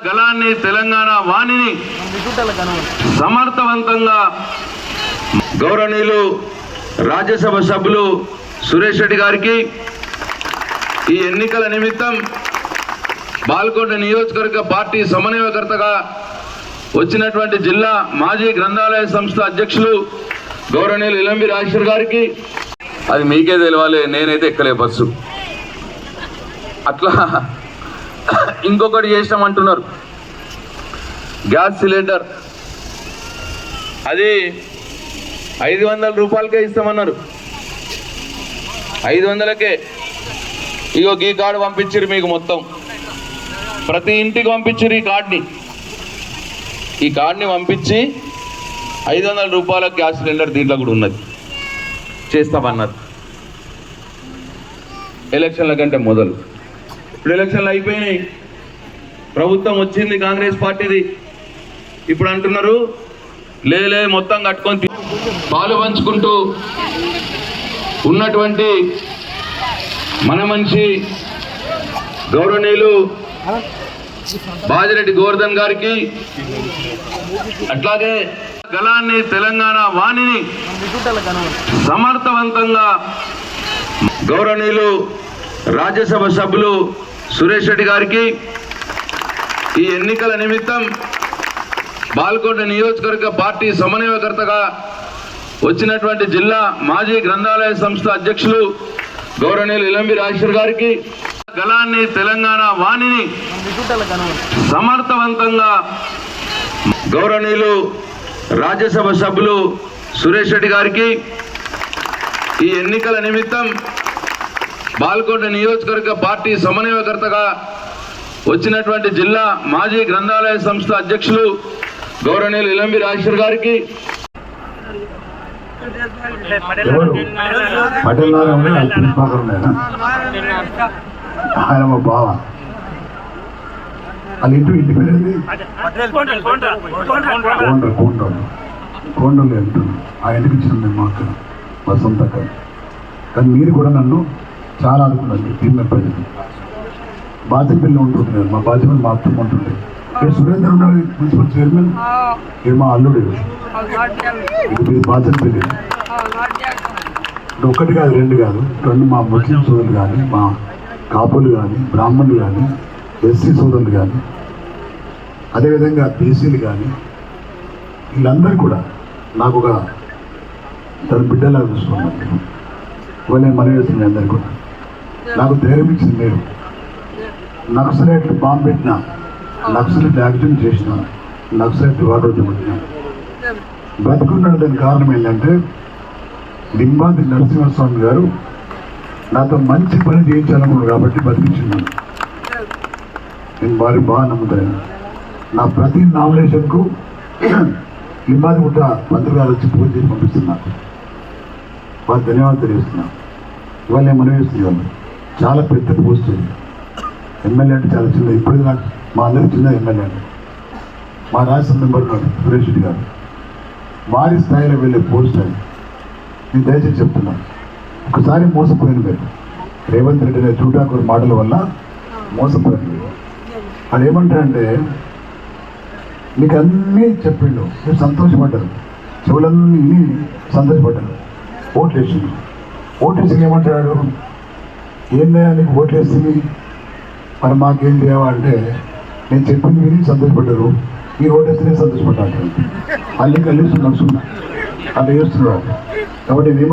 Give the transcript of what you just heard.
గలాన్ని తెలంగాణ వాణిని సమర్థవంతంగా గౌరవనీయులు రాజ్యసభ సభ్యులు సురేష్ రెడ్డి గారికి ఈ ఎన్నికల నిమిత్తం బాల్కొండ నియోజకవర్గ పార్టీ సమన్వయకర్తగా వచ్చినటువంటి జిల్లా మాజీ గ్రంథాలయ సంస్థ అధ్యక్షులు గౌరవనీయులు ఇలంబి రాజేశ్వర్ గారికి, అది మీకే తెలియాలి, నేనైతే ఎక్కలే బస్సు. అట్లా ఇంకొకటి చేసినామంటున్నారు, గ్యాస్ సిలిండర్ అది 500 రూపాయలకే ఇస్తామన్నారు. 500కే ఇగో ఈ కార్డు పంపించారు మీకు, మొత్తం ప్రతి ఇంటికి పంపించారు ఈ కార్డుని పంపించి 500 రూపాయల గ్యాస్ సిలిండర్ దీంట్లో కూడా ఉన్నది, చేస్తామన్నారు ఎలక్షన్ల కంటే మొదలు. ఇప్పుడు ఎలక్షన్లు అయిపోయినాయి, ప్రభుత్వం వచ్చింది కాంగ్రెస్ పార్టీది. ఇప్పుడు అంటున్నారు లేలే మొత్తం కట్టుకొని పాలు పంచుకుంటూ ఉన్నటువంటి మన మనిషి గౌరవనీయులు బాజిరెడ్డి గోవర్ధన్ గారికి, అట్లాగే గలాన్ని తెలంగాణ వాణిని సమర్థవంతంగా గౌరవనీయులు రాజ్యసభ సభ్యులు సురేష్ రెడ్డి గారికి ఈ ఎన్నికల నిమిత్తం బాల్కొండ నియోజకవర్గ పార్టీ సమన్వయకర్తగా వచ్చినటువంటి జిల్లా మాజీ గ్రంథాలయ సంస్థ అధ్యక్షులు గౌరవనీయులు ఇలంబి రాజేశ్వర్ గారికి, గలాన్ని తెలంగాణ వాణిని సమర్థవంతంగా గౌరవనీయులు రాజ్యసభ సభ్యులు సురేష్ రెడ్డి గారికి ఈ ఎన్నికల నిమిత్తం బాల్కొండ నియోజకవర్గ పార్టీ సమన్వయకర్తగా వచ్చినటువంటి జిల్లా మాజీ గ్రంథాలయ సంస్థ అధ్యక్షులు గౌరవనీయులు ఇలంబి రాజేశ్వర్ గారికి, ఆయన మా బావ వాళ్ళ ఇంటి పేరేది కోండలు వెళ్తాను. ఆ ఇంటికి ఇచ్చిన మేము మాకు మా సొంత కానీ మీరు కూడా నన్ను చాలా ఆదుకున్నాను. టీమ్ ప్రజలు బాధ్యపల్లి ఉంటుండే, మా బాధ్యపల్లి మా అర్థం ఉంటుండే. సురేందర్ ఉన్నాడు మున్సిపల్ చైర్మన్, ఇది మా అల్లుడు. ఇది బాధ్యపల్లి ఒకటి కాదు, రెండు కాదు, రెండు మా ముస్లిం సోదరులు కానీ, మా కాపులు కానీ, బ్రాహ్మణులు కానీ, ఎస్సీ సోదరులు కానీ, అదేవిధంగా బీసీలు కానీ, వీళ్ళందరూ కూడా నాకు ఒక తన బిడ్డలా చూసుకున్నాను. ఇవాళ నేను మనవి చేస్తుంది అందరికీ కూడా, నాకు ధైర్యం ఇచ్చింది మీరు. నక్సలైట్లు బాంబు పెట్టిన, నక్సలైట్లు యాక్సిడెంట్ చేసిన, నక్సలైట్ వాటర్ పెట్టిన బతుకున్నాడు. దానికి కారణం ఏంటంటే లింబాది నరసింహస్వామి గారు నాతో మంచి పని చేయించాలనుకున్నాను కాబట్టి బతికించున్నాను. నేను వారికి బాగా నమ్ముతాను. నా ప్రతి నామినేషన్కు లింబాది గుట్ట మంత్రి గారు వచ్చి పూజ చేసి పంపిస్తున్నాను. వారు ధన్యవాదాలు తెలియజేస్తున్నాను. ఇవాళ నేను మనవి చేస్తున్నాను, చాలా పెద్ద పోస్ట్ ఎమ్మెల్యే అంటే చాలా చిన్న. ఇప్పుడు నాకు మా అందరికి చిన్న ఎమ్మెల్యే అంటే మా రాజ్యసభ మెంబర్ ఉన్నాడు సురేష్ రెడ్డి గారు, వారి స్థాయిలో వెళ్ళే పోస్ట్ అది. నేను దయచేసి చెప్తున్నాను, ఒకసారి మోసపోయిన మీరు రేవంత్ రెడ్డి అనే చూటాకూరు మాటల వల్ల మోసపోయింది. అది ఏమంటారంటే మీకు అన్నీ చెప్పిండు, మీరు సంతోషపడ్డారు, చెవులన్నీ సంతోషపడ్డారు. ఓట్లు వేసిండు. ఓట్లేసి ఏమంటాడు, ఏందయ్యా నీకు ఓట్లు వేస్తుంది, మరి మాకేం లేవా అంటే, నేను చెప్పింది విని సంతోషపడ్డారు, మీరు ఓటేస్తేనే సంతోషపడ్డారు. అల్లి కలిసి నడుచుకున్నా అట్లా చేస్తున్నాడు కాబట్టి